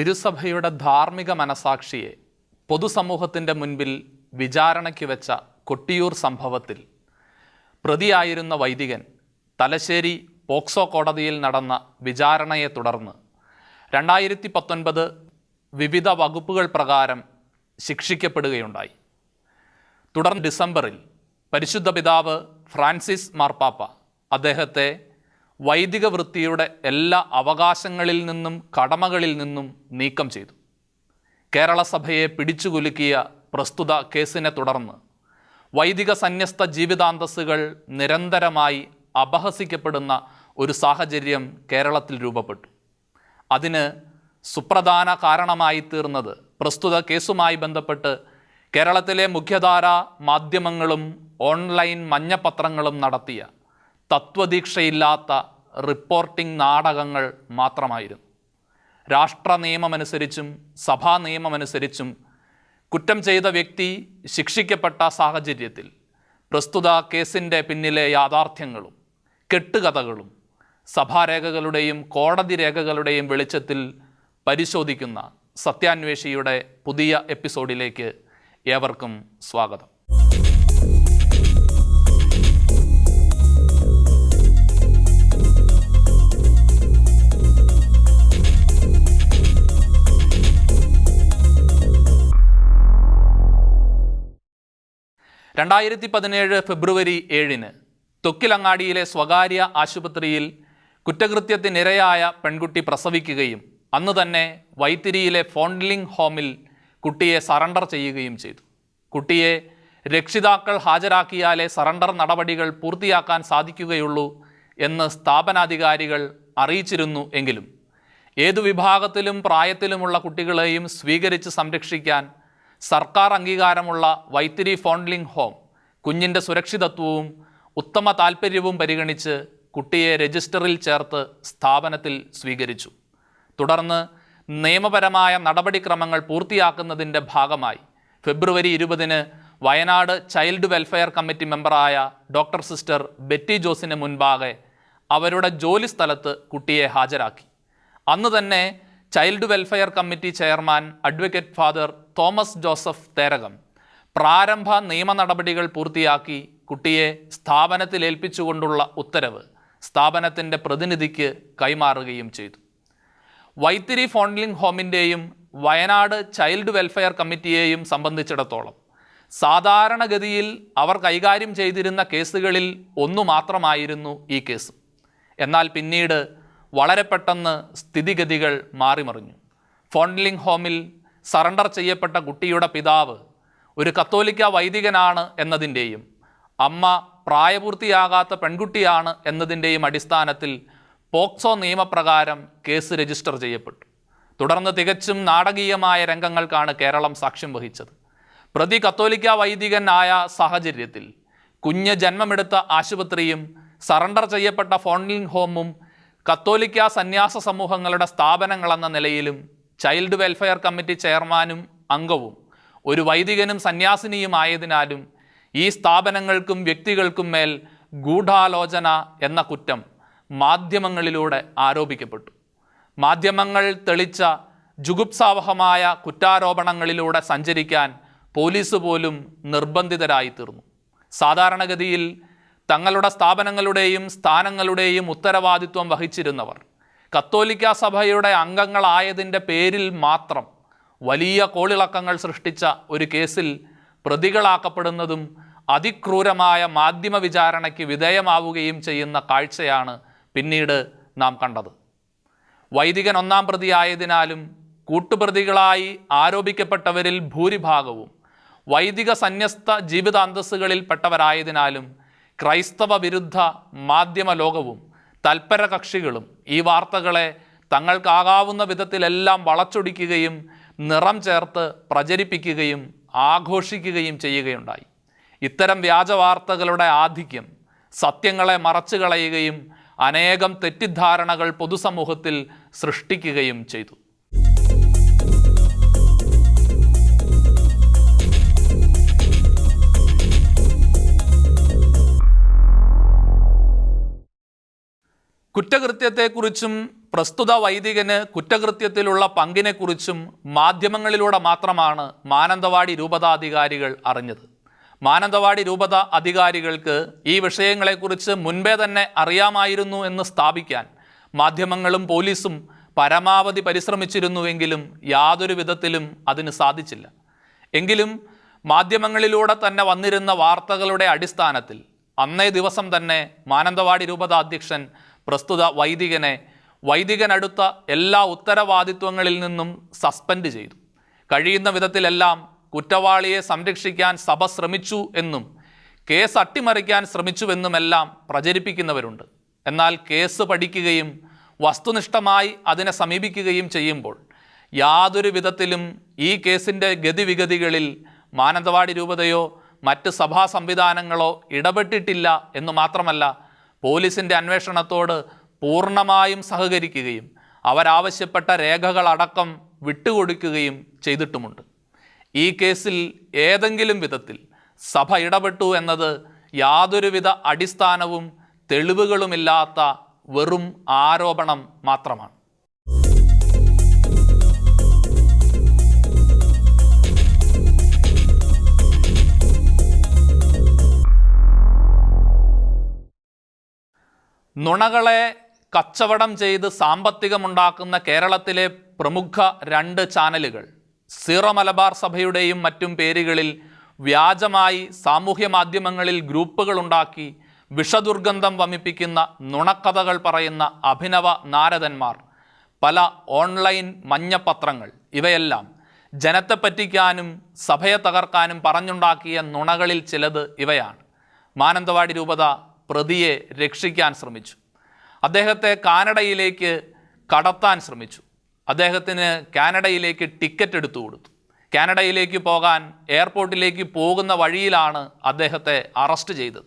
തിരുസഭയുടെ ധാർമ്മിക മനസാക്ഷിയെ പൊതുസമൂഹത്തിൻ്റെ മുൻപിൽ വിചാരണയ്ക്ക് വെച്ച കൊട്ടിയൂർ സംഭവത്തിൽ പ്രതിയായിരുന്ന വൈദികൻ തലശ്ശേരി പോക്സോ കോടതിയിൽ നടന്ന വിചാരണയെ തുടർന്ന് 2019 വിവിധ വകുപ്പുകൾ പ്രകാരം ശിക്ഷിക്കപ്പെടുകയുണ്ടായി. തുടർന്ന് ഡിസംബറിൽ പരിശുദ്ധ പിതാവ് ഫ്രാൻസിസ് മാർപ്പാപ്പ അദ്ദേഹത്തെ വൈദിക വൃത്തിയുടെ എല്ലാ അവകാശങ്ങളിൽ നിന്നും കടമകളിൽ നിന്നും നീക്കം ചെയ്തു. കേരള സഭയെ പിടിച്ചുകുലുക്കിയ പ്രസ്തുത കേസിനെ തുടർന്ന് വൈദിക സന്യസ്ത ജീവിതാന്തസ്സുകൾ നിരന്തരമായി അപഹസിക്കപ്പെടുന്ന ഒരു സാഹചര്യം കേരളത്തിൽ രൂപപ്പെട്ടു. അതിന് സുപ്രധാന കാരണമായി തീർന്നത് പ്രസ്തുത കേസുമായി ബന്ധപ്പെട്ട് കേരളത്തിലെ മുഖ്യധാര മാധ്യമങ്ങളും ഓൺലൈൻ മഞ്ഞപ്പത്രങ്ങളും നടത്തിയ തത്വദീക്ഷയില്ലാത്ത റിപ്പോർട്ടിംഗ് നാടകങ്ങൾ മാത്രമായിരുന്നു. രാഷ്ട്ര നിയമമനുസരിച്ചും സഭാ നിയമമനുസരിച്ചും കുറ്റം ചെയ്ത വ്യക്തി ശിക്ഷിക്കപ്പെട്ട സാഹചര്യത്തിൽ പ്രസ്തുത കേസിൻ്റെ പിന്നിലെ യാഥാർത്ഥ്യങ്ങളും കെട്ടുകഥകളും സഭാരേഖകളുടെയും കോടതി രേഖകളുടെയും വെളിച്ചത്തിൽ പരിശോധിക്കുന്ന സത്യാന്വേഷിയുടെ പുതിയ എപ്പിസോഡിലേക്ക് ഏവർക്കും സ്വാഗതം. ഫെബ്രുവരി 7 തൊക്കിലങ്ങാടിയിലെ സ്വകാര്യ ആശുപത്രിയിൽ കുറ്റകൃത്യത്തിനിരയായ പെൺകുട്ടി പ്രസവിക്കുകയും അന്ന് തന്നെ വൈത്തിരിയിലെ ഫോൺലിംഗ് ഹോമിൽ കുട്ടിയെ സറണ്ടർ ചെയ്യുകയും ചെയ്തു. കുട്ടിയെ രക്ഷിതാക്കൾ ഹാജരാക്കിയാലേ സറണ്ടർ നടപടികൾ പൂർത്തിയാക്കാൻ സാധിക്കുകയുള്ളൂ എന്ന് സ്ഥാപനാധികാരികൾ അറിയിച്ചിരുന്നു. എങ്കിലും ഏതു വിഭാഗത്തിലും പ്രായത്തിലുമുള്ള കുട്ടികളെയും സ്വീകരിച്ച് സംരക്ഷിക്കാൻ സർക്കാർ അംഗീകാരമുള്ള വൈത്തിരി ഫോൺലിംഗ് ഹോം കുഞ്ഞിൻ്റെ സുരക്ഷിതത്വവും ഉത്തമ താൽപ്പര്യവും പരിഗണിച്ച് കുട്ടിയെ രജിസ്റ്ററിൽ ചേർത്ത് സ്ഥാപനത്തിൽ സ്വീകരിച്ചു. തുടർന്ന് നിയമപരമായ നടപടിക്രമങ്ങൾ പൂർത്തിയാക്കുന്നതിൻ്റെ ഭാഗമായി ഫെബ്രുവരി 20 വയനാട് ചൈൽഡ് വെൽഫെയർ കമ്മിറ്റി മെമ്പറായ ഡോക്ടർ സിസ്റ്റർ ബെറ്റി ജോസിന് മുൻപാകെ അവരുടെ ജോലി സ്ഥലത്ത് കുട്ടിയെ ഹാജരാക്കി. അന്ന് തന്നെ child welfare committee chairman advocate father Thomas Joseph Therakam പ്രാരംഭ നിയമ നടപടികൾ പൂർത്തിയാക്കി കുട്ടിയെ സ്ഥാപനത്തിൽ ഏൽപ്പിച്ചുകൊണ്ടുള്ള ഉത്തരവ് സ്ഥാപനത്തിൻ്റെ പ്രതിനിധിക്ക് കൈമാറുകയും ചെയ്തു. വൈത്തിരി ഫോൺലിംഗ് ഹോമിൻ്റെയും വയനാട് ചൈൽഡ് വെൽഫെയർ കമ്മിറ്റിയെയും സംബന്ധിച്ചിടത്തോളം സാധാരണഗതിയിൽ അവർ കൈകാര്യം ചെയ്തിരുന്ന കേസുകളിൽ ഒന്നു മാത്രമായിരുന്നു ഈ കേസ്. എന്നാൽ പിന്നീട് വളരെ പെട്ടെന്ന് സ്ഥിതിഗതികൾ മാറിമറിഞ്ഞു. ഫോൺലിംഗ് ഹോമിൽ സറണ്ടർ ചെയ്യപ്പെട്ട കുട്ടിയുടെ പിതാവ് ഒരു കത്തോലിക്ക വൈദികനാണ് എന്നതിൻ്റെയും അമ്മ പ്രായപൂർത്തിയാകാത്ത പെൺകുട്ടിയാണ് എന്നതിൻ്റെയും അടിസ്ഥാനത്തിൽ പോക്സോ നിയമപ്രകാരം കേസ് രജിസ്റ്റർ ചെയ്യപ്പെട്ടു. തുടർന്ന് തികച്ചും നാടകീയമായ രംഗങ്ങൾക്കാണ് കേരളം സാക്ഷ്യം വഹിച്ചത്. പ്രതി കത്തോലിക്ക വൈദികനായ സാഹചര്യത്തിൽ കുഞ്ഞ് ജന്മമെടുത്ത ആശുപത്രിയും സറണ്ടർ ചെയ്യപ്പെട്ട ഫോൺലിംഗ് ഹോമും കത്തോലിക്ക സന്യാസ സമൂഹങ്ങളുടെ സ്ഥാപനങ്ങളെന്ന നിലയിലും ചൈൽഡ് വെൽഫെയർ കമ്മിറ്റി ചെയർമാനും അംഗവും ഒരു വൈദികനും സന്യാസിനിയുമായതിനാലും ഈ സ്ഥാപനങ്ങൾക്കും വ്യക്തികൾക്കും മേൽ ഗൂഢാലോചന എന്ന കുറ്റം മാധ്യമങ്ങളിലൂടെ ആരോപിക്കപ്പെട്ടു. മാധ്യമങ്ങൾ തെളിച്ച ജുഗുപ്സാവഹമായ കുറ്റാരോപണങ്ങളിലൂടെ സഞ്ചരിക്കാൻ പോലീസ് പോലും നിർബന്ധിതരായിത്തീർന്നു. സാധാരണഗതിയിൽ തങ്ങളുടെ സ്ഥാപനങ്ങളുടെയും സ്ഥാനങ്ങളുടെയും ഉത്തരവാദിത്വം വഹിച്ചിരുന്നവർ കത്തോലിക്ക സഭയുടെ അംഗങ്ങളായതിൻ്റെ പേരിൽ മാത്രം വലിയ കോളിളക്കങ്ങൾ സൃഷ്ടിച്ച ഒരു കേസിൽ പ്രതികളാക്കപ്പെടുന്നതും അതിക്രൂരമായ മാധ്യമ വിചാരണയ്ക്ക് വിധേയമാവുകയും ചെയ്യുന്ന കാഴ്ചയാണ് പിന്നീട് നാം കണ്ടത്. വൈദികൻ ഒന്നാം പ്രതിയായതിനാലും കൂട്ടുപ്രതികളായി ആരോപിക്കപ്പെട്ടവരിൽ ഭൂരിഭാഗവും വൈദിക സന്യസ്ത ജീവിതാന്തസ്സുകളിൽ പെട്ടവരായതിനാലും ക്രൈസ്തവ വിരുദ്ധ മാധ്യമ ലോകവും തൽപര കക്ഷികളും ഈ വാർത്തകളെ തങ്ങൾക്കാകാവുന്ന വിധത്തിലെല്ലാം വളച്ചൊടിക്കുകയും നിറം ചേർത്ത് പ്രചരിപ്പിക്കുകയും ആഘോഷിക്കുകയും ചെയ്യുകയുണ്ടായി. ഇത്തരം വ്യാജവാർത്തകളുടെ ആധിക്യം സത്യങ്ങളെ മറച്ചു കളയുകയും അനേകം തെറ്റിദ്ധാരണകൾ പൊതുസമൂഹത്തിൽ സൃഷ്ടിക്കുകയും ചെയ്തു. കുറ്റകൃത്യത്തെക്കുറിച്ചും പ്രസ്തുത വൈദികന് കുറ്റകൃത്യത്തിലുള്ള പങ്കിനെക്കുറിച്ചും മാധ്യമങ്ങളിലൂടെ മാത്രമാണ് മാനന്തവാടി രൂപതാധികാരികൾ അറിഞ്ഞത്. മാനന്തവാടി രൂപത അധികാരികൾക്ക് ഈ വിഷയങ്ങളെക്കുറിച്ച് മുൻപേ തന്നെ അറിയാമായിരുന്നു എന്ന് സ്ഥാപിക്കാൻ മാധ്യമങ്ങളും പോലീസും പരമാവധി പരിശ്രമിച്ചിരുന്നുവെങ്കിലും യാതൊരു വിധത്തിലും അതിന് സാധിച്ചില്ല. എങ്കിലും മാധ്യമങ്ങളിലൂടെ തന്നെ വന്നിരുന്ന വാർത്തകളുടെ അടിസ്ഥാനത്തിൽ അന്നേ ദിവസം തന്നെ മാനന്തവാടി രൂപത അധ്യക്ഷൻ പ്രസ്തുത വൈദികനടുത്ത എല്ലാ ഉത്തരവാദിത്വങ്ങളിൽ നിന്നും സസ്പെൻഡ് ചെയ്തു. കഴിയുന്ന വിധത്തിലെല്ലാം കുറ്റവാളിയെ സംരക്ഷിക്കാൻ സഭ ശ്രമിച്ചു എന്നും കേസ് അട്ടിമറിക്കാൻ ശ്രമിച്ചുവെന്നുമെല്ലാം പ്രചരിപ്പിക്കുന്നവരുണ്ട്. എന്നാൽ കേസ് പഠിക്കുകയും വസ്തുനിഷ്ഠമായി അതിനെ സമീപിക്കുകയും ചെയ്യുമ്പോൾ യാതൊരു വിധത്തിലും ഈ കേസിൻ്റെ ഗതിവിഗതികളിൽ മാനന്തവാടി രൂപതയോ മറ്റ് സഭാ സംവിധാനങ്ങളോ ഇടപെട്ടിട്ടില്ല എന്നു മാത്രമല്ല, പോലീസിൻ്റെ അന്വേഷണത്തോട് പൂർണ്ണമായും സഹകരിക്കുകയും അവരാവശ്യപ്പെട്ട രേഖകളടക്കം വിട്ടുകൊടുക്കുകയും ചെയ്തിട്ടുമുണ്ട്. ഈ കേസിൽ ഏതെങ്കിലും വിധത്തിൽ സഭ ഇടപെട്ടു എന്നത് യാതൊരുവിധ അടിസ്ഥാനവും തെളിവുകളുമില്ലാത്ത വെറും ആരോപണം മാത്രമാണ്. നുണകളെ കച്ചവടം ചെയ്ത് സാമ്പത്തികമുണ്ടാക്കുന്ന കേരളത്തിലെ പ്രമുഖ 2 ചാനലുകൾ സീറോ മലബാർ സഭയുടെയും മറ്റും പേരുകളിൽ വ്യാജമായി സാമൂഹ്യ മാധ്യമങ്ങളിൽ ഗ്രൂപ്പുകളുണ്ടാക്കി വിഷദുർഗന്ധം വമിപ്പിക്കുന്ന നുണക്കഥകൾ പറയുന്ന അഭിനവ നാരദന്മാർ, പല ഓൺലൈൻ മഞ്ഞപ്പത്രങ്ങൾ, ഇവയെല്ലാം ജനത്തെ പറ്റിക്കാനും സഭയെ തകർക്കാനും പറഞ്ഞുണ്ടാക്കിയ നുണകളിൽ ചിലത് ഇവയാണ്. മാനന്തവാടി രൂപത പ്രതിയെ രക്ഷിക്കാൻ ശ്രമിച്ചു. അദ്ദേഹത്തെ കാനഡയിലേക്ക് കടത്താൻ ശ്രമിച്ചു. അദ്ദേഹത്തിന് കാനഡയിലേക്ക് ടിക്കറ്റ് എടുത്തു കൊടുത്തു. കാനഡയിലേക്ക് പോകാൻ എയർപോർട്ടിലേക്ക് പോകുന്ന വഴിയിലാണ് അദ്ദേഹത്തെ അറസ്റ്റ് ചെയ്തത്.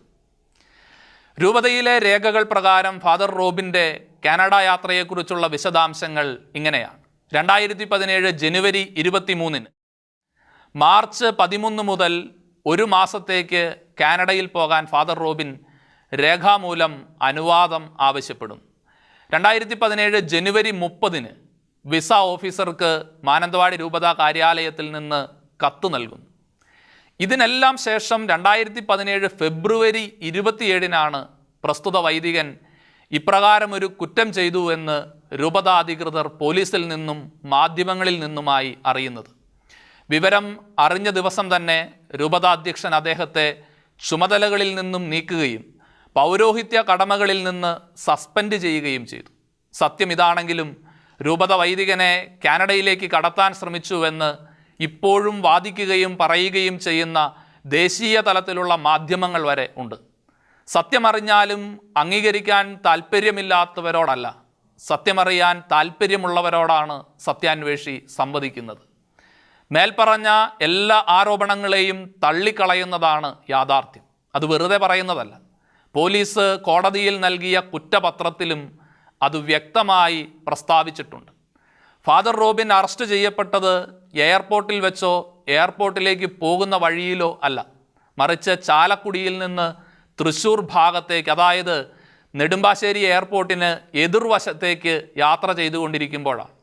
രൂപതയിലെ രേഖകൾ പ്രകാരം ഫാദർ റോബിൻ്റെ കാനഡ യാത്രയെക്കുറിച്ചുള്ള വിശദാംശങ്ങൾ ഇങ്ങനെയാണ്. 2017 ജനുവരി 23-ന് മാർച്ച് 13 മുതൽ 1 മാസത്തേക്ക് കാനഡയിൽ പോകാൻ ഫാദർ റോബിൻ രേഖാമൂലം അനുവാദം ആവശ്യപ്പെടും. 2017 ജനുവരി 30-ന് വിസ ഓഫീസർക്ക് മാനന്തവാടി രൂപതാ കാര്യാലയത്തിൽ നിന്ന് കത്ത് നൽകുന്നു. ഇതിനെല്ലാം ശേഷം 2017 ഫെബ്രുവരി 27-നാണ് പ്രസ്തുത വൈദികൻ ഇപ്രകാരം ഒരു കുറ്റം ചെയ്തു എന്ന് രൂപതാ അധികൃതർ പോലീസിൽ നിന്നും മാധ്യമങ്ങളിൽ നിന്നുമായി അറിയുന്നത്. വിവരം അറിഞ്ഞ ദിവസം തന്നെ രൂപതാ അധ്യക്ഷൻ അദ്ദേഹത്തെ ചുമതലകളിൽ നിന്നും നീക്കുകയും പൗരോഹിത്യ കടമകളിൽ നിന്ന് സസ്പെൻഡ് ചെയ്യുകയും ചെയ്തു. സത്യം ഇതാണെങ്കിലും രൂപത വൈദികനെ കാനഡയിലേക്ക് കടത്താൻ ശ്രമിച്ചുവെന്ന് ഇപ്പോഴും വാദിക്കുകയും പറയുകയും ചെയ്യുന്ന ദേശീയ തലത്തിലുള്ള മാധ്യമങ്ങൾ വരെ ഉണ്ട്. സത്യമറിഞ്ഞാലും അംഗീകരിക്കാൻ താല്പര്യമില്ലാത്തവരോടല്ല, സത്യമറിയാൻ താല്പര്യമുള്ളവരോടാണ് സത്യാന്വേഷി സംവദിക്കുന്നത്. മേൽപ്പറഞ്ഞ എല്ലാ ആരോപണങ്ങളെയും തള്ളിക്കളയുന്നതാണ് യാഥാർത്ഥ്യം. അത് വെറുതെ പറയുന്നതല്ല. പോലീസ് കോടതിയിൽ നൽകിയ കുറ്റപത്രത്തിലും അത് വ്യക്തമായി പ്രസ്താവിച്ചിട്ടുണ്ട്. ഫാദർ റോബിൻ അറസ്റ്റ് ചെയ്യപ്പെട്ടത് എയർപോർട്ടിൽ വെച്ചോ എയർപോർട്ടിലേക്ക് പോകുന്ന വഴിയിലോ അല്ല, മറിച്ച് ചാലക്കുടിയിൽ നിന്ന് തൃശ്ശൂർ ഭാഗത്തേക്ക്, അതായത് നെടുമ്പാശ്ശേരി എയർപോർട്ടിന് എതിർവശത്തേക്ക് യാത്ര ചെയ്തുകൊണ്ടിരിക്കുമ്പോഴാണ്.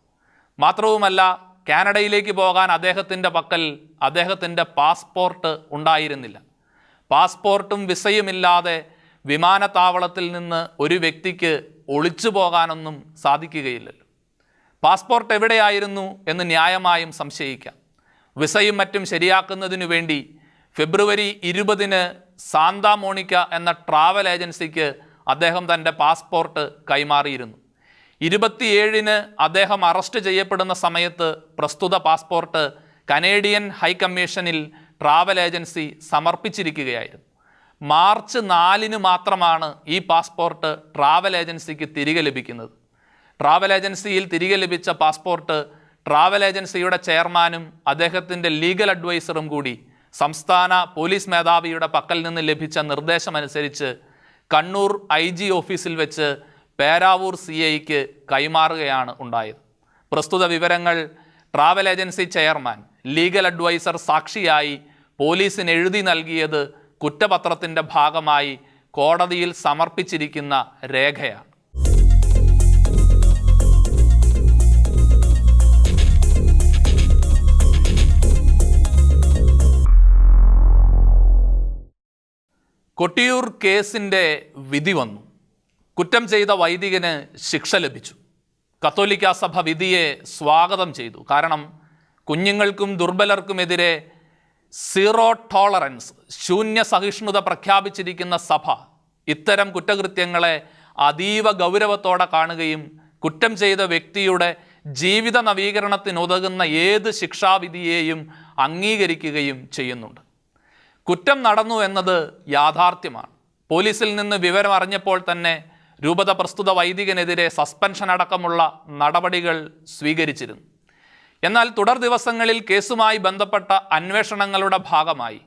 മാത്രവുമല്ല, കാനഡയിലേക്ക് പോകാൻ അദ്ദേഹത്തിൻ്റെ പക്കൽ അദ്ദേഹത്തിൻ്റെ പാസ്പോർട്ട് ഉണ്ടായിരുന്നില്ല. പാസ്പോർട്ടും വിസയുമില്ലാതെ വിമാനത്താവളത്തിൽ നിന്ന് ഒരു വ്യക്തിക്ക് ഒളിച്ചു പോകാനൊന്നും സാധിക്കുകയില്ലല്ലോ. പാസ്പോർട്ട് എവിടെയായിരുന്നു എന്ന് ന്യായമായും സംശയിക്കാം. വിസയും മറ്റും ശരിയാക്കുന്നതിനു വേണ്ടി ഫെബ്രുവരി 20-ന് സാന്താ മോണിക്ക എന്ന ട്രാവൽ ഏജൻസിക്ക് അദ്ദേഹം തൻ്റെ പാസ്പോർട്ട് കൈമാറിയിരുന്നു. 27-ന് അദ്ദേഹം അറസ്റ്റ് ചെയ്യപ്പെടുന്ന സമയത്ത് പ്രസ്തുത പാസ്പോർട്ട് കനേഡിയൻ ഹൈക്കമ്മീഷനിൽ ട്രാവൽ ഏജൻസി സമർപ്പിച്ചിരിക്കുകയായിരുന്നു. മാർച്ച് 4-ന് മാത്രമാണ് ഈ പാസ്പോർട്ട് ട്രാവൽ ഏജൻസിക്ക് തിരികെ ലഭിക്കുന്നത്. ട്രാവൽ ഏജൻസിയിൽ തിരികെ ലഭിച്ച പാസ്പോർട്ട് ട്രാവൽ ഏജൻസിയുടെ ചെയർമാനും അദ്ദേഹത്തിൻ്റെ ലീഗൽ അഡ്വൈസറും കൂടി സംസ്ഥാന പോലീസ് മേധാവിയുടെ പക്കൽ നിന്ന് ലഭിച്ച നിർദ്ദേശമനുസരിച്ച് കണ്ണൂർ IG ഓഫീസിൽ വെച്ച് പേരാവൂർ CIക്ക് കൈമാറുകയാണ് ഉണ്ടായത്. പ്രസ്തുത വിവരങ്ങൾ travel agency chairman, legal advisor സാക്ഷിയായി പോലീസിന് എഴുതി നൽകിയത് കുറ്റപത്രത്തിൻ്റെ ഭാഗമായി കോടതിയിൽ സമർപ്പിച്ചിരിക്കുന്ന രേഖയാണ്. കൊട്ടിയൂർ കേസിൻ്റെ വിധി വന്നു. കുറ്റം ചെയ്ത വൈദികന് ശിക്ഷ ലഭിച്ചു. കത്തോലിക്ക സഭ വിധിയെ സ്വാഗതം ചെയ്തു. കാരണം കുഞ്ഞുങ്ങൾക്കും ദുർബലർക്കുമെതിരെ സീറോ ടോളറൻസ്, ശൂന്യ സഹിഷ്ണുത പ്രഖ്യാപിച്ചിരിക്കുന്ന സഭ ഇത്തരം കുറ്റകൃത്യങ്ങളെ അതീവ ഗൗരവത്തോടെ കാണുകയും കുറ്റം ചെയ്ത വ്യക്തിയുടെ ജീവിത നവീകരണത്തിനുതകുന്ന ഏത് ശിക്ഷാവിധിയെയും അംഗീകരിക്കുകയും ചെയ്യുന്നുണ്ട്. കുറ്റം നടന്നു എന്നത് യാഥാർത്ഥ്യമാണ്. പോലീസിൽ നിന്ന് വിവരം അറിഞ്ഞപ്പോൾ തന്നെ രൂപത പ്രസ്തുത വൈദികനെതിരെ സസ്പെൻഷൻ അടക്കമുള്ള നടപടികൾ സ്വീകരിച്ചിരുന്നു. എന്നാൽ തുടർ ദിവസങ്ങളിൽ കേസുമായി ബന്ധപ്പെട്ട അന്വേഷണങ്ങളുടെ ഭാഗമായി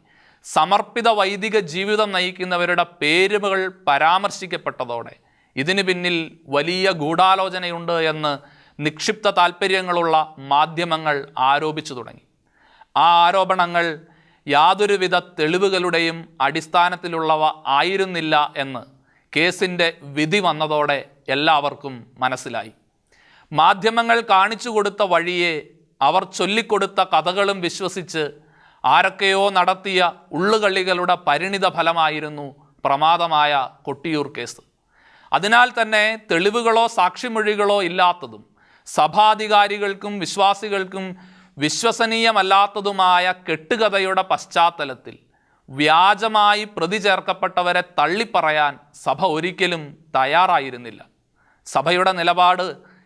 സമർപ്പിത വൈദിക ജീവിതം നയിക്കുന്നവരുടെ പേരുകൾ പരാമർശിക്കപ്പെട്ടതോടെ ഇതിന് പിന്നിൽ വലിയ ഗൂഢാലോചനയുണ്ട് എന്ന് നിക്ഷിപ്ത താൽപ്പര്യങ്ങളുള്ള മാധ്യമങ്ങൾ ആരോപിച്ചു തുടങ്ങി. ആ ആരോപണങ്ങൾ യാതൊരുവിധ തെളിവുകളുടെയും അടിസ്ഥാനത്തിലുള്ളവ ആയിരുന്നില്ല എന്ന് കേസിൻ്റെ വിധി വന്നതോടെ എല്ലാവർക്കും മനസ്സിലായി. മാധ്യമങ്ങൾ കാണിച്ചു കൊടുത്ത വഴിയെ അവർ ചൊല്ലിക്കൊടുത്ത കഥകളും വിശ്വസിച്ച് ആരൊക്കെയോ നടത്തിയ ഉള്ളുകളികളുടെ പരിണിത ഫലമായിരുന്നു പ്രമാദമായ കൊട്ടിയൂർ കേസ്. അതിനാൽ തന്നെ തെളിവുകളോ സാക്ഷിമൊഴികളോ ഇല്ലാത്തതും സഭാധികാരികൾക്കും വിശ്വാസികൾക്കും വിശ്വസനീയമല്ലാത്തതുമായ കെട്ടുകഥയുടെ പശ്ചാത്തലത്തിൽ വ്യാജമായി പ്രതി ചേർക്കപ്പെട്ടവരെ തള്ളിപ്പറയാൻ സഭ ഒരിക്കലും തയ്യാറായിരുന്നില്ല. സഭയുടെ നിലപാട്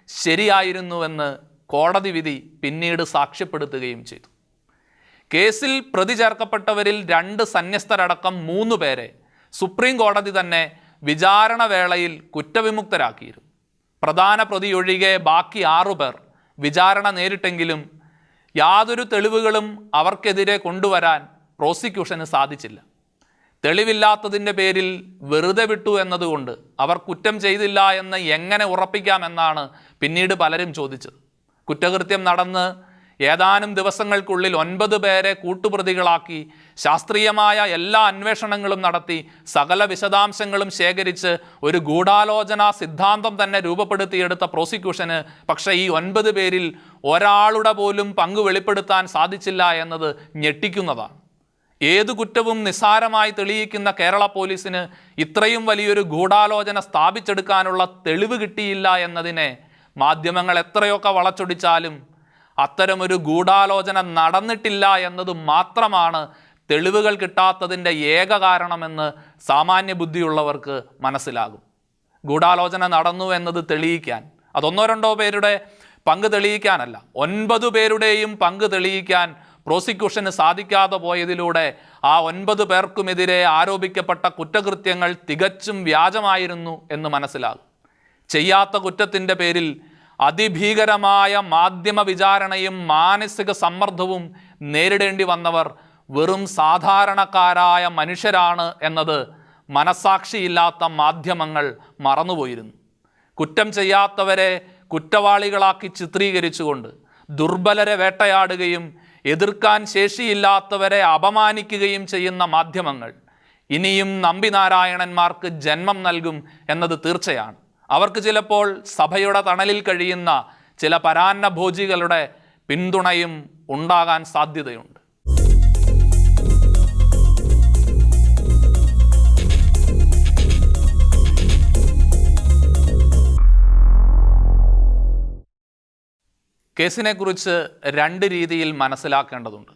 ശരിയായിരുന്നുവെന്ന് കോടതി വിധി പിന്നീട് സാക്ഷ്യപ്പെടുത്തുകയും ചെയ്തു. കേസിൽ പ്രതി ചേർക്കപ്പെട്ടവരിൽ 2 സന്യസ്തരടക്കം 3 പേരെ സുപ്രീം കോടതി തന്നെ വിചാരണ വേളയിൽ കുറ്റവിമുക്തരാക്കിയിരുന്നു. പ്രധാന പ്രതി ഒഴികെ ബാക്കി 6 പേർ വിചാരണ നേരിട്ടെങ്കിലും യാതൊരു തെളിവുകളും അവർക്കെതിരെ കൊണ്ടുവരാൻ പ്രോസിക്യൂഷന് സാധിച്ചില്ല. തെളിവില്ലാത്തതിൻ്റെ പേരിൽ വെറുതെ വിട്ടു എന്നതുകൊണ്ട് അവർ കുറ്റം ചെയ്തില്ല എന്ന് എങ്ങനെ ഉറപ്പിക്കാമെന്നാണ് പിന്നീട് പലരും ചോദിച്ചത്. കുറ്റകൃത്യം നടന്ന് ഏതാനും ദിവസങ്ങൾക്കുള്ളിൽ 9 പേരെ കൂട്ടുപ്രതികളാക്കി ശാസ്ത്രീയമായ എല്ലാ അന്വേഷണങ്ങളും നടത്തി സകല വിശദാംശങ്ങളും ശേഖരിച്ച് ഒരു ഗൂഢാലോചന സിദ്ധാന്തം തന്നെ രൂപപ്പെടുത്തിയെടുത്ത പ്രോസിക്യൂഷന് പക്ഷേ ഈ 9 പേരിൽ ഒരാളുടെ പോലും പങ്ക് വെളിപ്പെടുത്താൻ സാധിച്ചില്ല എന്നത് ഞെട്ടിക്കുന്നതാണ്. ഏതു കുറ്റവും നിസ്സാരമായി തെളിയിക്കുന്ന കേരള പോലീസിന് ഇത്രയും വലിയൊരു ഗൂഢാലോചന സ്ഥാപിച്ചെടുക്കാനുള്ള തെളിവ് കിട്ടിയില്ല എന്നതിനെ മാധ്യമങ്ങൾ എത്രയൊക്കെ വളച്ചൊടിച്ചാലും അത്തരമൊരു ഗൂഢാലോചന നടന്നിട്ടില്ല എന്നത് മാത്രമാണ് തെളിവുകൾ കിട്ടാത്തതിൻ്റെ ഏക കാരണമെന്ന് സാമാന്യ ബുദ്ധിയുള്ളവർക്ക് മനസ്സിലാകും. ഗൂഢാലോചന നടന്നു എന്നത് തെളിയിക്കാൻ അതൊന്നോ രണ്ടോ പേരുടെ പങ്ക് തെളിയിക്കാനല്ല, 9 പേരുടെയും പങ്ക് തെളിയിക്കാൻ പ്രോസിക്യൂഷന് സാധിക്കാതെ പോയതിലൂടെ ആ 9 പേർക്കുമെതിരെ ആരോപിക്കപ്പെട്ട കുറ്റകൃത്യങ്ങൾ തികച്ചും വ്യാജമായിരുന്നു എന്ന് മനസ്സിലാകും. ചെയ്യാത്ത കുറ്റത്തിൻ്റെ പേരിൽ അതിഭീകരമായ മാധ്യമ വിചാരണയും മാനസിക സമ്മർദ്ദവും നേരിടേണ്ടി വന്നവർ വെറും സാധാരണക്കാരായ മനുഷ്യരാണ് എന്നത് മനസാക്ഷിയില്ലാത്ത മാധ്യമങ്ങൾ മറന്നുപോയിരുന്നു. കുറ്റം ചെയ്യാത്തവരെ കുറ്റവാളികളാക്കി ചിത്രീകരിച്ചുകൊണ്ട് ദുർബലരെ വേട്ടയാടുകയും എതിർക്കാൻ ശേഷിയില്ലാത്തവരെ അപമാനിക്കുകയും ചെയ്യുന്ന മാധ്യമങ്ങൾ ഇനിയും നമ്പിനാരായണന്മാർക്ക് ജന്മം നൽകും എന്നത് തീർച്ചയാണ്. അവർക്ക് ചിലപ്പോൾ സഭയുടെ തണലിൽ കഴിയുന്ന ചില പരാന്നഭോജികളുടെ പിന്തുണയും ഉണ്ടാകാൻ സാധ്യതയുണ്ട്. കേസിനെക്കുറിച്ച് 2 രീതിയിൽ മനസ്സിലാക്കേണ്ടതുണ്ട്.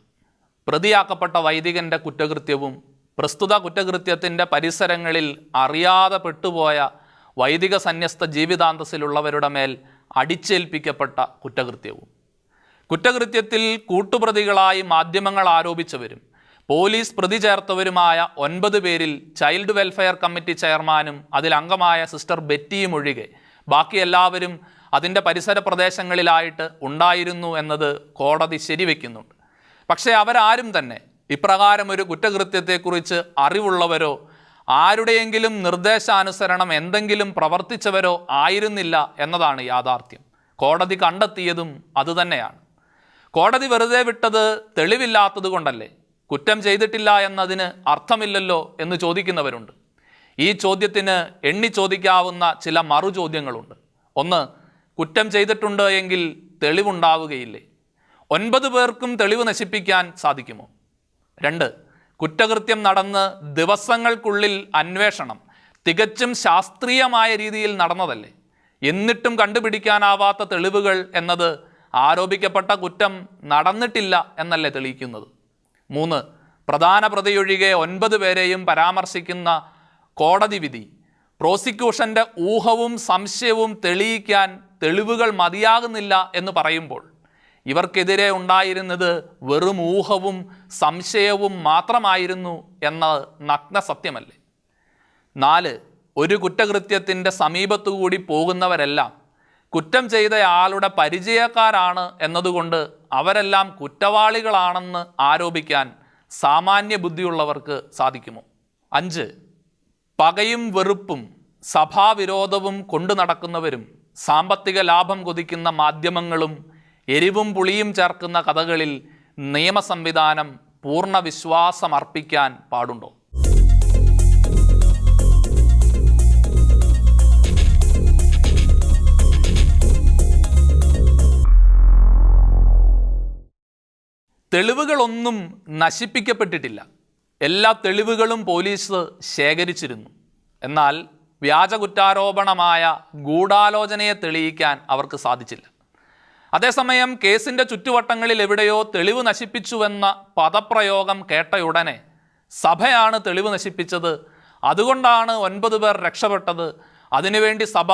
പ്രതിയാക്കപ്പെട്ട വൈദികൻ്റെ കുറ്റകൃത്യവും പ്രസ്തുത കുറ്റകൃത്യത്തിൻ്റെ പരിസരങ്ങളിൽ അറിയാതെ പെട്ടുപോയ വൈദിക സന്യസ്ത ജീവിതാന്തസ്സിലുള്ളവരുടെ മേൽ അടിച്ചേൽപ്പിക്കപ്പെട്ട കുറ്റകൃത്യവും. കുറ്റകൃത്യത്തിൽ കൂട്ടുപ്രതികളായി മാധ്യമങ്ങൾ ആരോപിച്ചവരും പോലീസ് പ്രതി ചേർത്തവരുമായ 9 പേരിൽ ചൈൽഡ് വെൽഫെയർ കമ്മിറ്റി ചെയർമാനും അതിലംഗമായ സിസ്റ്റർ ബെറ്റിയും ഒഴികെ ബാക്കി എല്ലാവരും അതിൻ്റെ പരിസര പ്രദേശങ്ങളിലായിട്ട് ഉണ്ടായിരുന്നു എന്നത് കോടതി ശരിവെക്കുന്നുണ്ട്. പക്ഷേ അവരാരും തന്നെ ഇപ്രകാരം ഒരു കുറ്റകൃത്യത്തെക്കുറിച്ച് അറിവുള്ളവരോ ആരുടെയെങ്കിലും നിർദ്ദേശാനുസരണം എന്തെങ്കിലും പ്രവർത്തിച്ചവരോ ആയിരുന്നില്ല എന്നതാണ് യാഥാർത്ഥ്യം. കോടതി കണ്ടെത്തിയതും അതുതന്നെയാണ്. കോടതി വെറുതെ വിട്ടത് തെളിവില്ലാത്തത് കൊണ്ടല്ലേ? കുറ്റം ചെയ്തിട്ടില്ല എന്നതിന് അർത്ഥമില്ലല്ലോ എന്ന് ചോദിക്കുന്നവരുണ്ട്. ഈ ചോദ്യത്തിന് എണ്ണി ചോദിക്കാവുന്ന ചില മറുചോദ്യങ്ങളുണ്ട്. 1, കുറ്റം ചെയ്തിട്ടുണ്ട് എങ്കിൽ തെളിവുണ്ടാവുകയില്ലേ? 9 പേർക്കും തെളിവ് നശിപ്പിക്കാൻ സാധിക്കുമോ? 2, കുറ്റകൃത്യം നടന്ന് ദിവസങ്ങൾക്കുള്ളിൽ അന്വേഷണം തികച്ചും ശാസ്ത്രീയമായ രീതിയിൽ നടന്നതല്ലേ? എന്നിട്ടും കണ്ടുപിടിക്കാനാവാത്ത തെളിവുകൾ എന്നത് ആരോപിക്കപ്പെട്ട കുറ്റം നടന്നിട്ടില്ല എന്നല്ലേ തെളിയിക്കുന്നത്? 3. പ്രധാന പ്രതിയൊഴികെ 9 പേരെയും പരാമർശിക്കുന്ന കോടതി വിധി പ്രോസിക്യൂഷൻ്റെ ഊഹവും സംശയവും തെളിയിക്കാൻ തെളിവുകൾ മതിയാകുന്നില്ല എന്ന് പറയുമ്പോൾ ഇവർക്കെതിരെ ഉണ്ടായിരുന്നത് വെറും ഊഹവും സംശയവും മാത്രമായിരുന്നു എന്ന നഗ്ന സത്യമല്ലേ? 4. ഒരു കുറ്റകൃത്യത്തിൻ്റെ സമീപത്തുകൂടി പോകുന്നവരെല്ലാം കുറ്റം ചെയ്തയാളുടെ പരിചയക്കാരാണ് എന്നതുകൊണ്ട് അവരെല്ലാം കുറ്റവാളികളാണെന്ന് ആരോപിക്കാൻ സാമാന്യ ബുദ്ധിയുള്ളവർക്ക് സാധിക്കുമോ? 5. പകയും വെറുപ്പും സഭാവിരോധവും കൊണ്ടു നടക്കുന്നവരും സാമ്പത്തിക ലാഭം കൊതിക്കുന്ന മാധ്യമങ്ങളും എരിവും പുളിയും ചേർക്കുന്ന കഥകളിൽ നിയമ സംവിധാനം പൂർണ്ണ വിശ്വാസമർപ്പിക്കാൻ പാടുണ്ടോ? തെളിവുകളൊന്നും നശിപ്പിക്കപ്പെട്ടിട്ടില്ല. എല്ലാ തെളിവുകളും പോലീസ് ശേഖരിച്ചിരുന്നു. എന്നാൽ വ്യാജ കുറ്റാരോപണമായ ഗൂഢാലോചനയെ തെളിയിക്കാൻ അവർക്ക് സാധിച്ചില്ല. അതേസമയം കേസിൻ്റെ ചുറ്റുവട്ടങ്ങളിൽ എവിടെയോ തെളിവ് നശിപ്പിച്ചുവെന്ന പദപ്രയോഗം കേട്ടയുടനെ സഭയാണ് തെളിവ് നശിപ്പിച്ചത്, അതുകൊണ്ടാണ് 9 പേർ രക്ഷപ്പെട്ടത്, അതിനുവേണ്ടി സഭ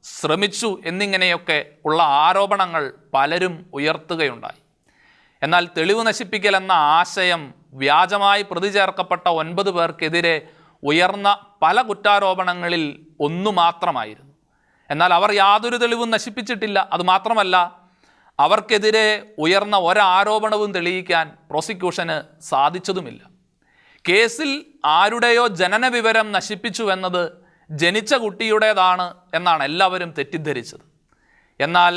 ശ്രമിച്ചു എന്നിങ്ങനെയൊക്കെ ഉള്ള ആരോപണങ്ങൾ പലരും ഉയർത്തുകയുണ്ടായി. എന്നാൽ തെളിവ് നശിപ്പിക്കൽ എന്ന ആശയം വ്യാജമായി പ്രതി ചേർക്കപ്പെട്ട 9 പേർക്കെതിരെ ഉയർന്ന പല കുറ്റാരോപണങ്ങളിൽ ഒന്നു മാത്രമായിരുന്നു. എന്നാൽ അവർ യാതൊരു തെളിവും നശിപ്പിച്ചിട്ടില്ല. അതുമാത്രമല്ല, അവർക്കെതിരെ ഉയർന്ന ഒരാരോപണവും തെളിയിക്കാൻ പ്രോസിക്യൂഷന് സാധിച്ചതുമില്ല. കേസിൽ ആരുടെയോ ജനന വിവരം നശിപ്പിച്ചുവെന്നത് ജനിച്ച കുട്ടിയുടേതാണ് എന്നാണ് എല്ലാവരും തെറ്റിദ്ധരിച്ചത്. എന്നാൽ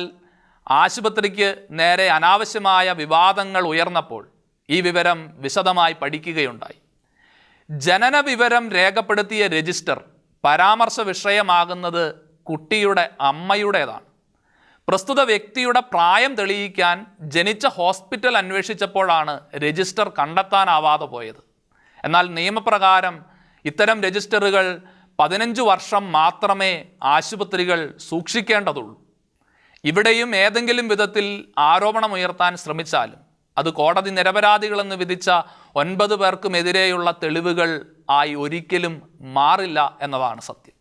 ആശുപത്രിക്ക് നേരെ അനാവശ്യമായ വിവാദങ്ങൾ ഉയർന്നപ്പോൾ ഈ വിവരം വിശദമായി പഠിക്കുകയുണ്ടായി. ജനന വിവരം രേഖപ്പെടുത്തിയ രജിസ്റ്റർ പരാമർശ വിഷയമാകുന്നത് കുട്ടിയുടെ അമ്മയുടേതാണ്. പ്രസ്തുത വ്യക്തിയുടെ പ്രായം തെളിയിക്കാൻ ജനിച്ച ഹോസ്പിറ്റൽ അന്വേഷിച്ചപ്പോഴാണ് രജിസ്റ്റർ കണ്ടെത്താനാവാതെ പോയത്. എന്നാൽ നിയമപ്രകാരം ഇത്തരം രജിസ്റ്ററുകൾ 15 വർഷം മാത്രമേ ആശുപത്രികൾ സൂക്ഷിക്കേണ്ടതുള്ളൂ. ഇവിടെയും ഏതെങ്കിലും വിധത്തിൽ ആരോപണമുയർത്താൻ ശ്രമിച്ചാലും അത് കോടതി നിരപരാധികളെന്ന് വിധിച്ച 9 പേർക്കുമെതിരെയുള്ള തെളിവുകൾ ആയി ഒരിക്കലും മാറില്ല എന്നതാണ് സത്യം.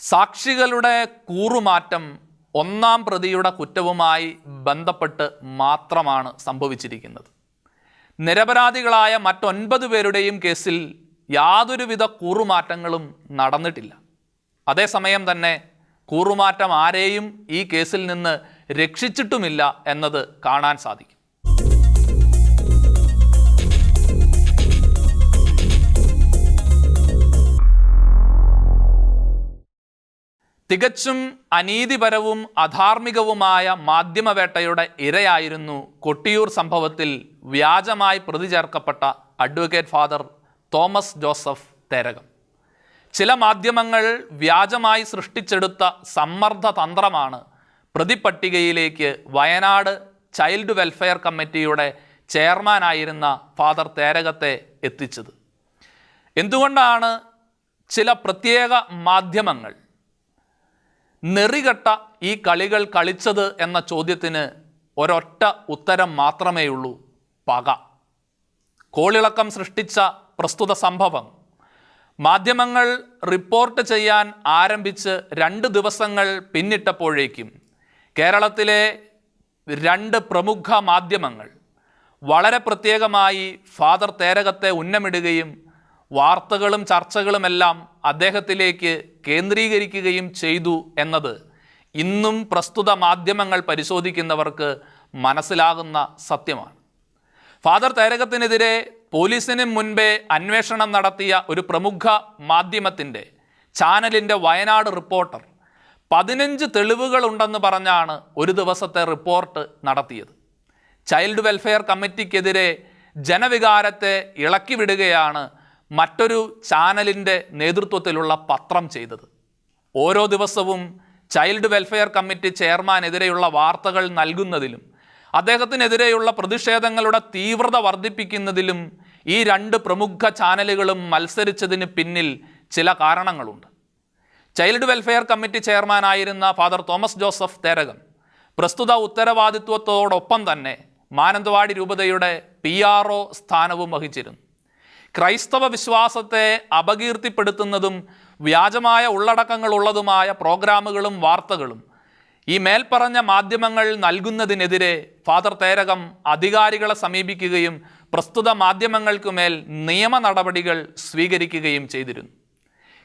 സാക്ഷികളുടെ കൂറുമാറ്റം 1-ാം പ്രതിയുടെ കുറ്റവുമായി ബന്ധപ്പെട്ട് മാത്രമാണ് സംഭവിച്ചിരിക്കുന്നത്. നിരപരാധികളായ മറ്റ് 9 പേരുടെയും കേസിൽ യാതൊരുവിധ കൂറുമാറ്റങ്ങളും നടന്നിട്ടില്ല. അതേസമയം തന്നെ കൂറുമാറ്റം ആരെയും ഈ കേസിൽ നിന്ന് രക്ഷിച്ചിട്ടുമില്ല എന്നത് കാണാൻ സാധിക്കും. തികച്ചും അനീതിപരവും അധാർമികവുമായ മാധ്യമവേട്ടയുടെ ഇരയായിരുന്നു കൊട്ടിയൂർ സംഭവത്തിൽ വ്യാജമായി പ്രതി ചേർക്കപ്പെട്ട അഡ്വക്കേറ്റ് ഫാദർ തോമസ് ജോസഫ് തേരകം. ചില മാധ്യമങ്ങൾ വ്യാജമായി സൃഷ്ടിച്ചെടുത്ത സമ്മർദ്ദ തന്ത്രമാണ് പ്രതിപട്ടികയിലേക്ക് വയനാട് ചൈൽഡ് വെൽഫെയർ കമ്മിറ്റിയുടെ ചെയർമാനായിരുന്ന ഫാദർ തേരകത്തെ എത്തിച്ചത്. എന്തുകൊണ്ടാണ് ചില പ്രത്യേക മാധ്യമങ്ങൾ നെറികെട്ട ഈ കളികൾ കളിച്ചത് എന്ന ചോദ്യത്തിന് ഒരൊറ്റ ഉത്തരം മാത്രമേയുള്ളൂ: പക. കോളിളക്കം സൃഷ്ടിച്ച പ്രസ്തുത സംഭവം മാധ്യമങ്ങൾ റിപ്പോർട്ട് ചെയ്യാൻ ആരംഭിച്ച് 2 ദിവസങ്ങൾ പിന്നിട്ടപ്പോഴേക്കും കേരളത്തിലെ 2 പ്രമുഖ മാധ്യമങ്ങൾ വളരെ പ്രത്യേകമായി ഫാദർ തേരകത്തെ ഉന്നമിടുകയും വാർത്തകളും ചർച്ചകളുമെല്ലാം അദ്ദേഹത്തിലേക്ക് കേന്ദ്രീകരിക്കുകയും ചെയ്തു എന്നത് ഇന്നും പ്രസ്തുത മാധ്യമങ്ങൾ പരിശോധിക്കുന്നവർക്ക് മനസ്സിലാകുന്ന സത്യമാണ്. ഫാദർ തേരകത്തിനെതിരെ പോലീസിന് മുൻപേ അന്വേഷണം നടത്തിയ ഒരു പ്രമുഖ മാധ്യമത്തിൻ്റെ ചാനലിൻ്റെ വയനാട് റിപ്പോർട്ടർ 15 തെളിവുകളുണ്ടെന്ന് പറഞ്ഞാണ് ഒരു ദിവസത്തെ റിപ്പോർട്ട് നടത്തിയത്. ചൈൽഡ് വെൽഫെയർ കമ്മിറ്റിക്കെതിരെ ജനവികാരത്തെ ഇളക്കിവിടുകയാണ് മറ്റൊരു ചാനലിൻ്റെ നേതൃത്വത്തിലുള്ള പത്രം ചെയ്തത്. ഓരോ ദിവസവും ചൈൽഡ് വെൽഫെയർ കമ്മിറ്റി ചെയർമാനെതിരെയുള്ള വാർത്തകൾ നൽകുന്നതിലും അദ്ദേഹത്തിനെതിരെയുള്ള പ്രതിഷേധങ്ങളുടെ തീവ്രത വർദ്ധിപ്പിക്കുന്നതിലും ഈ രണ്ട് പ്രമുഖ ചാനലുകളും മത്സരിച്ചതിന് പിന്നിൽ ചില കാരണങ്ങളുണ്ട്. ചൈൽഡ് വെൽഫെയർ കമ്മിറ്റി ചെയർമാനായിരുന്ന ഫാദർ തോമസ് ജോസഫ് തേരകം പ്രസ്തുത ഉത്തരവാദിത്വത്തോടൊപ്പം തന്നെ മാനന്തവാടി രൂപതയുടെ PRO സ്ഥാനവും വഹിച്ചിരുന്നു. ക്രൈസ്തവ വിശ്വാസത്തെ അപകീർത്തിപ്പെടുത്തുന്നതും വ്യാജമായ ഉള്ളടക്കങ്ങളുള്ളതുമായ പ്രോഗ്രാമുകളും വാർത്തകളും ഈ മേൽപ്പറഞ്ഞ മാധ്യമങ്ങൾ നൽകുന്നതിനെതിരെ ഫാദർ തേരകം അധികാരികളെ സമീപിക്കുകയും പ്രസ്തുത മാധ്യമങ്ങൾക്കുമേൽ നിയമ നടപടികൾ സ്വീകരിക്കുകയും ചെയ്തിരുന്നു.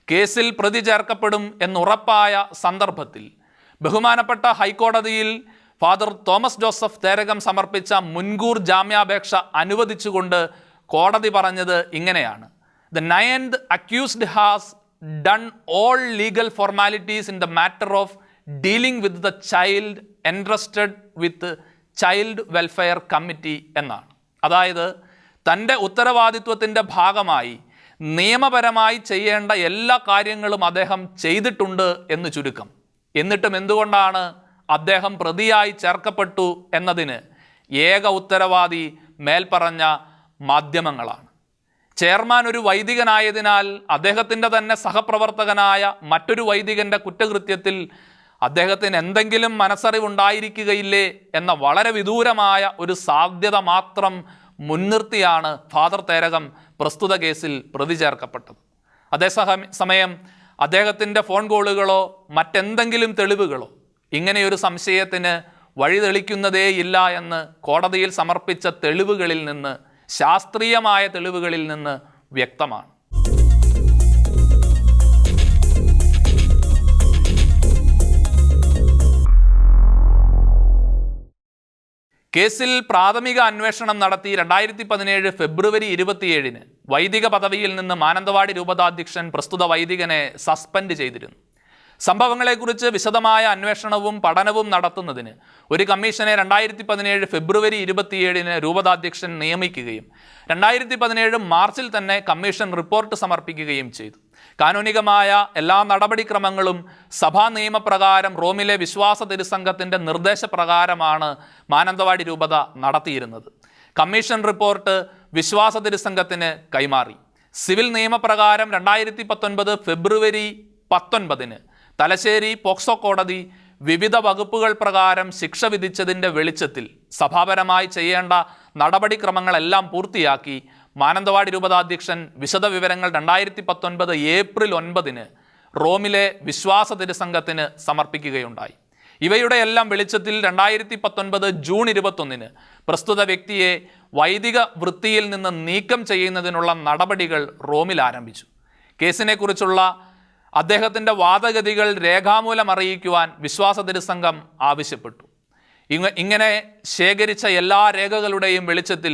കേസിൽ പ്രതി ചേർക്കപ്പെടും എന്നുറപ്പായ സന്ദർഭത്തിൽ ബഹുമാനപ്പെട്ട ഹൈക്കോടതിയിൽ ഫാദർ തോമസ് ജോസഫ് തേരകം സമർപ്പിച്ച മുൻകൂർ ജാമ്യാപേക്ഷ അനുവദിച്ചുകൊണ്ട് കോടതി പറഞ്ഞത് ഇങ്ങനെയാണ്: The ninth accused has done all legal formalities in the matter of dealing with the child entrusted with Child Welfare Committee എന്നാണ്. അതായത് തൻ്റെ ഉത്തരവാദിത്വത്തിൻ്റെ ഭാഗമായി നിയമപരമായി ചെയ്യേണ്ട എല്ലാ കാര്യങ്ങളും അദ്ദേഹം ചെയ്തിട്ടുണ്ട് എന്ന് ചുരുക്കം. എന്നിട്ടും എന്തുകൊണ്ടാണ് അദ്ദേഹം പ്രതിയായി ചേർക്കപ്പെട്ടു എന്നതിന് ഏക ഉത്തരവാദി മേൽപ്പറഞ്ഞ മാധ്യമങ്ങളാണ്. ചെയർമാൻ ഒരു വൈദികനായതിനാൽ അദ്ദേഹത്തിൻ്റെ തന്നെ സഹപ്രവർത്തകനായ മറ്റൊരു വൈദികൻ്റെ കുറ്റകൃത്യത്തിൽ അദ്ദേഹത്തിന് എന്തെങ്കിലും മനസ്സറിവുണ്ടായിരിക്കുകയില്ലേ എന്ന വളരെ വിദൂരമായ ഒരു സാധ്യത മാത്രം മുൻനിർത്തിയാണ് ഫാദർ തേരകം പ്രസ്തുത കേസിൽ പ്രതി ചേർക്കപ്പെട്ടത്. അതേസമയം അദ്ദേഹത്തിൻ്റെ ഫോൺ കോളുകളോ മറ്റെന്തെങ്കിലും തെളിവുകളോ ഇങ്ങനെയൊരു സംശയത്തിന് വഴിതെളിക്കുന്നതേയില്ല എന്ന് കോടതിയിൽ സമർപ്പിച്ച തെളിവുകളിൽ നിന്ന്, ശാസ്ത്രീയമായ തെളിവുകളിൽ നിന്ന് വ്യക്തമാണ്. കേസിൽ പ്രാഥമിക അന്വേഷണം നടത്തി 2017 ഫെബ്രുവരി 27 വൈദിക പദവിയിൽ നിന്ന് മാനന്തവാടി രൂപതാധ്യക്ഷൻ പ്രസ്തുത വൈദികനെ സസ്പെൻഡ് ചെയ്തിരുന്നു. സംഭവങ്ങളെക്കുറിച്ച് വിശദമായ അന്വേഷണവും പഠനവും നടത്തുന്നതിന് ഒരു കമ്മീഷനെ 2017 ഫെബ്രുവരി 27 രൂപതാധ്യക്ഷൻ നിയമിക്കുകയും 2017 മാർച്ചിൽ തന്നെ കമ്മീഷൻ റിപ്പോർട്ട് സമർപ്പിക്കുകയും ചെയ്തു. കാനോനികമായ എല്ലാ നടപടിക്രമങ്ങളും സഭാ നിയമപ്രകാരം റോമിലെ വിശ്വാസ തിരുസംഘത്തിൻ്റെ നിർദ്ദേശപ്രകാരമാണ് മാനന്തവാടി രൂപത നടത്തിയിരുന്നത്. കമ്മീഷൻ റിപ്പോർട്ട് വിശ്വാസ തിരുസംഘത്തിന് കൈമാറി. സിവിൽ നിയമപ്രകാരം 2019 ഫെബ്രുവരി 19 തലശ്ശേരി പോക്സോ കോടതി വിവിധ വകുപ്പുകൾ പ്രകാരം ശിക്ഷ വിധിച്ചതിൻ്റെ വെളിച്ചത്തിൽ സഭാപരമായി ചെയ്യേണ്ട നടപടിക്രമങ്ങളെല്ലാം പൂർത്തിയാക്കി മാനന്തവാടി രൂപതാധ്യക്ഷൻ വിശദവിവരങ്ങൾ 2019 ഏപ്രിൽ 9 റോമിലെ വിശ്വാസ തിരുസംഘത്തിന് സമർപ്പിക്കുകയുണ്ടായി. ഇവയുടെ എല്ലാം വെളിച്ചത്തിൽ 2019 ജൂൺ 21 പ്രസ്തുത വ്യക്തിയെ വൈദിക വൃത്തിയിൽ നിന്ന് നീക്കം ചെയ്യുന്നതിനുള്ള നടപടികൾ റോമിൽ ആരംഭിച്ചു. കേസിനെക്കുറിച്ചുള്ള അദ്ദേഹത്തിൻ്റെ വാദഗതികൾ രേഖാമൂലം അറിയിക്കുവാൻ വിശ്വാസ തിരുസംഘം ആവശ്യപ്പെട്ടു. ഇങ്ങനെ ശേഖരിച്ച എല്ലാ രേഖകളുടെയും വെളിച്ചത്തിൽ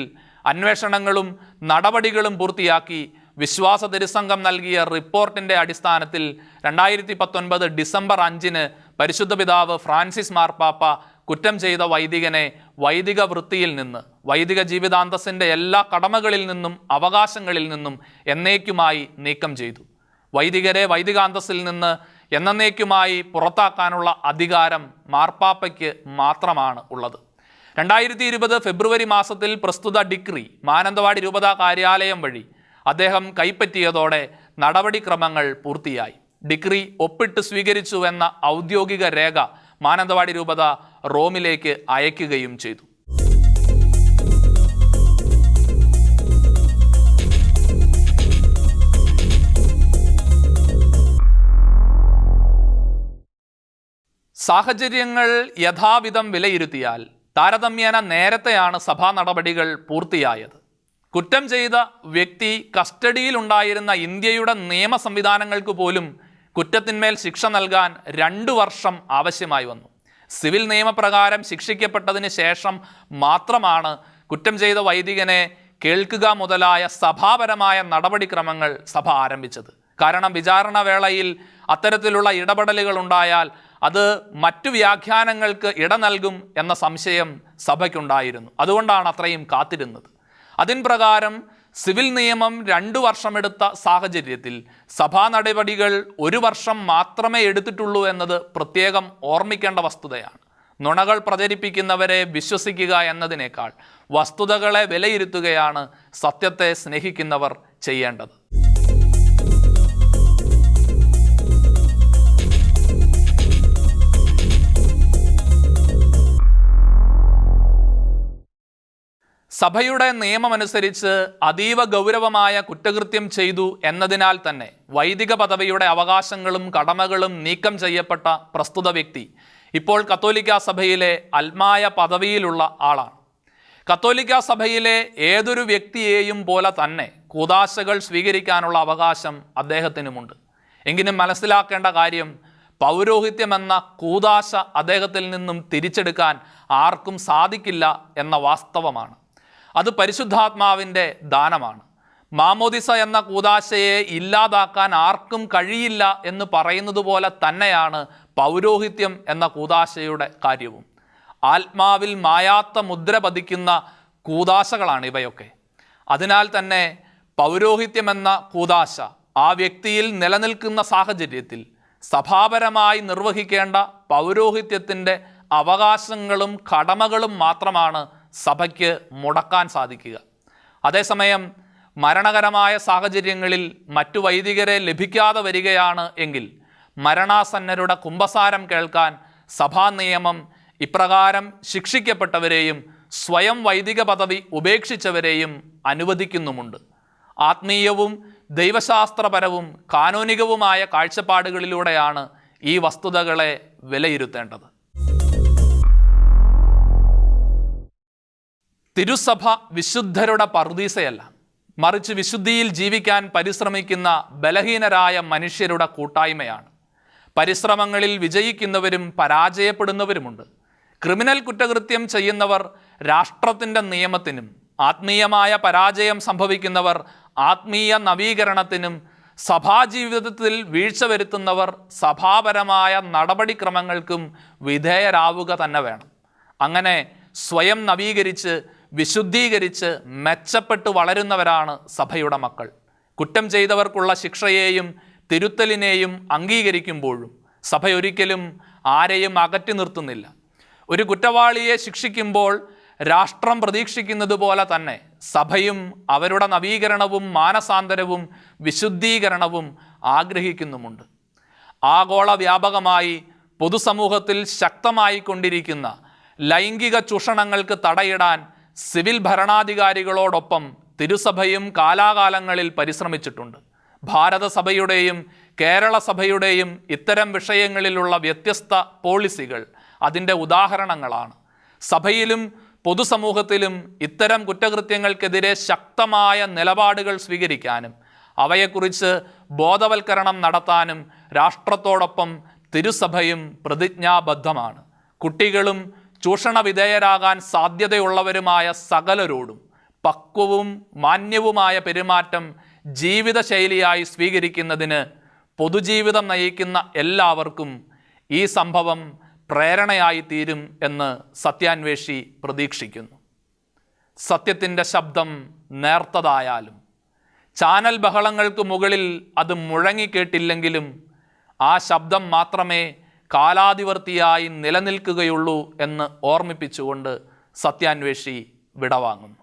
അന്വേഷണങ്ങളും നടപടികളും പൂർത്തിയാക്കി വിശ്വാസ തിരുസംഘം നൽകിയ റിപ്പോർട്ടിൻ്റെ അടിസ്ഥാനത്തിൽ 2019 ഡിസംബർ 5 പരിശുദ്ധ പിതാവ് ഫ്രാൻസിസ് മാർപ്പാപ്പ കുറ്റം ചെയ്ത വൈദികനെ വൈദിക വൃത്തിയിൽ നിന്ന്, വൈദിക ജീവിതാന്തസ്സിൻ്റെ എല്ലാ കടമകളിൽ നിന്നും അവകാശങ്ങളിൽ നിന്നും എന്നേക്കുമായി നീക്കം ചെയ്തു. വൈദികരെ വൈദികാന്തസ്സിൽ നിന്ന് എന്നേക്കുമായി പുറത്താക്കാനുള്ള അധികാരം മാർപ്പാപ്പയ്ക്ക് മാത്രമാണ് ഉള്ളത്. 2020 ഫെബ്രുവരി മാസത്തിൽ പ്രസ്തുത ഡിഗ്രി മാനന്തവാടി രൂപതാ കാര്യാലയം വഴി അദ്ദേഹം കൈപ്പറ്റിയതോടെ നടപടിക്രമങ്ങൾ പൂർത്തിയായി. ഡിഗ്രി ഒപ്പിട്ട് സ്വീകരിച്ചുവെന്ന ഔദ്യോഗിക രേഖ മാനന്തവാടി രൂപത റോമിലേക്ക് അയക്കുകയും ചെയ്തു. സാഹചര്യങ്ങൾ യഥാവിധം വിലയിരുത്തിയാൽ താരതമ്യേന നേരത്തെയാണ് സഭാ നടപടികൾ പൂർത്തിയായത്. കുറ്റം ചെയ്ത വ്യക്തി കസ്റ്റഡിയിലുണ്ടായിരുന്ന ഇന്ത്യയുടെ നിയമ സംവിധാനങ്ങൾക്ക് പോലും കുറ്റത്തിന്മേൽ ശിക്ഷ നൽകാൻ 2 വർഷം ആവശ്യമായി വന്നു. സിവിൽ നിയമപ്രകാരം ശിക്ഷിക്കപ്പെട്ടതിന് ശേഷം മാത്രമാണ് കുറ്റം ചെയ്ത വൈദികനെ കേൾക്കുക മുതലായ സഭാപരമായ നടപടിക്രമങ്ങൾ സഭ ആരംഭിച്ചത്. കാരണം വിചാരണ വേളയിൽ അത്തരത്തിലുള്ള ഇടപെടലുകൾ ഉണ്ടായാൽ അത് മറ്റു വ്യാഖ്യാനങ്ങൾക്ക് ഇട നൽകും എന്ന സംശയം സഭയ്ക്കുണ്ടായിരുന്നു. അതുകൊണ്ടാണ് അത്രയും കാത്തിരുന്നത്. അതിൻ പ്രകാരം സിവിൽ നിയമം 2 വർഷമെടുത്ത സാഹചര്യത്തിൽ സഭാ നടപടികൾ 1 വർഷം മാത്രമേ എടുത്തിട്ടുള്ളൂ എന്നത് പ്രത്യേകം ഓർമ്മിക്കേണ്ട വസ്തുതയാണ്. നുണകൾ പ്രചരിപ്പിക്കുന്നവരെ വിശ്വസിക്കുക എന്നതിനേക്കാൾ വസ്തുതകളെ വിലയിരുത്തുകയാണ് സത്യത്തെ സ്നേഹിക്കുന്നവർ ചെയ്യേണ്ടത്. സഭയുടെ നിയമമനുസരിച്ച് അതീവ ഗൗരവമായ കുറ്റകൃത്യം ചെയ്തു എന്നതിനാൽ തന്നെ വൈദിക പദവിയുടെ അവകാശങ്ങളും കടമകളും നീക്കം ചെയ്യപ്പെട്ട പ്രസ്തുത വ്യക്തി ഇപ്പോൾ കത്തോലിക്കാ സഭയിലെ ആത്മായ പദവിയിലുള്ള ആളാണ്. കത്തോലിക്കാ സഭയിലെ ഏതൊരു വ്യക്തിയെയും പോലെ തന്നെ കൂദാശകൾ സ്വീകരിക്കാനുള്ള അവകാശം അദ്ദേഹത്തിനുമുണ്ട്. എങ്കിലും മനസ്സിലാക്കേണ്ട കാര്യം, പൗരോഹിത്യമെന്ന കൂദാശ അദ്ദേഹത്തിൽ നിന്നും തിരിച്ചെടുക്കാൻ ആർക്കും സാധിക്കില്ല എന്ന വാസ്തവമാണ്. അത് പരിശുദ്ധാത്മാവിൻ്റെ ദാനമാണ്. മാമോദിസ എന്ന കൂദാശയെ ഇല്ലാതാക്കാൻ ആർക്കും കഴിയില്ല എന്ന് പറയുന്നത് പോലെ തന്നെയാണ് പൗരോഹിത്യം എന്ന കൂദാശയുടെ കാര്യവും. ആത്മാവിൽ മായാത്ത മുദ്ര പതിക്കുന്ന കൂദാശകളാണ് ഇവയൊക്കെ. അതിനാൽ തന്നെ പൗരോഹിത്യമെന്ന കൂദാശ ആ വ്യക്തിയിൽ നിലനിൽക്കുന്ന സാഹചര്യത്തിൽ സഭാപരമായി നിർവഹിക്കേണ്ട പൗരോഹിത്യത്തിൻ്റെ അവകാശങ്ങളും കടമകളും മാത്രമാണ് സഭയ്ക്ക് മുടക്കാൻ സാധിക്കുക. അതേസമയം മരണകരമായ സാഹചര്യങ്ങളിൽ മറ്റു വൈദികരെ ലഭിക്കാതെ വരികയാണ് എങ്കിൽ മരണാസന്നരുടെ കുമ്പസാരം കേൾക്കാൻ സഭാ നിയമം ഇപ്രകാരം ശിക്ഷിക്കപ്പെട്ടവരെയും സ്വയം വൈദിക പദവി ഉപേക്ഷിച്ചവരെയും അനുവദിക്കുന്നുമുണ്ട്. ആത്മീയവും ദൈവശാസ്ത്രപരവും കാനോനികവുമായ കാഴ്ചപ്പാടുകളിലൂടെയാണ് ഈ വസ്തുതകളെ വിലയിരുത്തേണ്ടത്. തിരുസഭ വിശുദ്ധരുടെ പറുദീസയല്ല, മറിച്ച് വിശുദ്ധിയിൽ ജീവിക്കാൻ പരിശ്രമിക്കുന്ന ബലഹീനരായ മനുഷ്യരുടെ കൂട്ടായ്മയാണ്. പരിശ്രമങ്ങളിൽ വിജയിക്കുന്നവരും പരാജയപ്പെടുന്നവരുമുണ്ട്. ക്രിമിനൽ കുറ്റകൃത്യം ചെയ്യുന്നവർ രാഷ്ട്രത്തിൻ്റെ നിയമത്തിനും, ആത്മീയമായ പരാജയം സംഭവിക്കുന്നവർ ആത്മീയ നവീകരണത്തിനും, സഭാജീവിതത്തിൽ വീഴ്ച വരുത്തുന്നവർ സഭാപരമായ നടപടിക്രമങ്ങൾക്കും വിധേയരാവുക തന്നെ വേണം. അങ്ങനെ സ്വയം നവീകരിച്ച് വിശുദ്ധീകരിച്ച് മെച്ചപ്പെട്ട് വളരുന്നവരാണ് സഭയുടെ മക്കൾ. കുറ്റം ചെയ്തവർക്കുള്ള ശിക്ഷയെയും തിരുത്തലിനെയും അംഗീകരിക്കുമ്പോഴും സഭ ഒരിക്കലും ആരെയും അകറ്റി നിർത്തുന്നില്ല. ഒരു കുറ്റവാളിയെ ശിക്ഷിക്കുമ്പോൾ രാഷ്ട്രം പ്രതീക്ഷിക്കുന്നത് പോലെ തന്നെ സഭയും അവരുടെ നവീകരണവും മാനസാന്തരവും വിശുദ്ധീകരണവും ആഗ്രഹിക്കുന്നുമുണ്ട്. ആഗോള വ്യാപകമായി പൊതുസമൂഹത്തിൽ ശക്തമായിക്കൊണ്ടിരിക്കുന്ന ലൈംഗിക ചൂഷണങ്ങൾക്ക് തടയിടാൻ സിവിൽ ഭരണാധികാരികളോടൊപ്പം തിരുസഭയും കാലാകാലങ്ങളിൽ പരിശ്രമിച്ചിട്ടുണ്ട്. ഭാരതസഭയുടെയും കേരള സഭയുടെയും ഇത്തരം വിഷയങ്ങളിലുള്ള വ്യത്യസ്ത പോളിസികൾ അതിൻ്റെ ഉദാഹരണങ്ങളാണ്. സഭയിലും പൊതുസമൂഹത്തിലും ഇത്തരം കുറ്റകൃത്യങ്ങൾക്കെതിരെ ശക്തമായ നിലപാടുകൾ സ്വീകരിക്കാനും അവയെക്കുറിച്ച് ബോധവൽക്കരണം നടത്താനും രാഷ്ട്രത്തോടൊപ്പം തിരുസഭയും പ്രതിജ്ഞാബദ്ധമാണ്. കുട്ടികളും ചൂഷണ വിധേയരാകാൻ സാധ്യതയുള്ളവരുമായ സകലരോടും പക്വവും മാന്യവുമായ പെരുമാറ്റം ജീവിതശൈലിയായി സ്വീകരിക്കുന്നതിന് പൊതുജീവിതം നയിക്കുന്ന എല്ലാവർക്കും ഈ സംഭവം പ്രേരണയായി തീരും എന്ന് സത്യാന്വേഷി പ്രതീക്ഷിക്കുന്നു. സത്യത്തിൻ്റെ ശബ്ദം നേർത്തതായാലും ചാനൽ ബഹളങ്ങൾക്ക് മുകളിൽ അത് മുഴങ്ങിക്കേട്ടില്ലെങ്കിലും ആ ശബ്ദം മാത്രമേ കാലാതിവർത്തിയായി നിലനിൽക്കുകയുള്ളൂ എന്ന് ഓർമ്മിപ്പിച്ചുകൊണ്ട് സത്യാന്വേഷി വിടവാങ്ങുന്നു.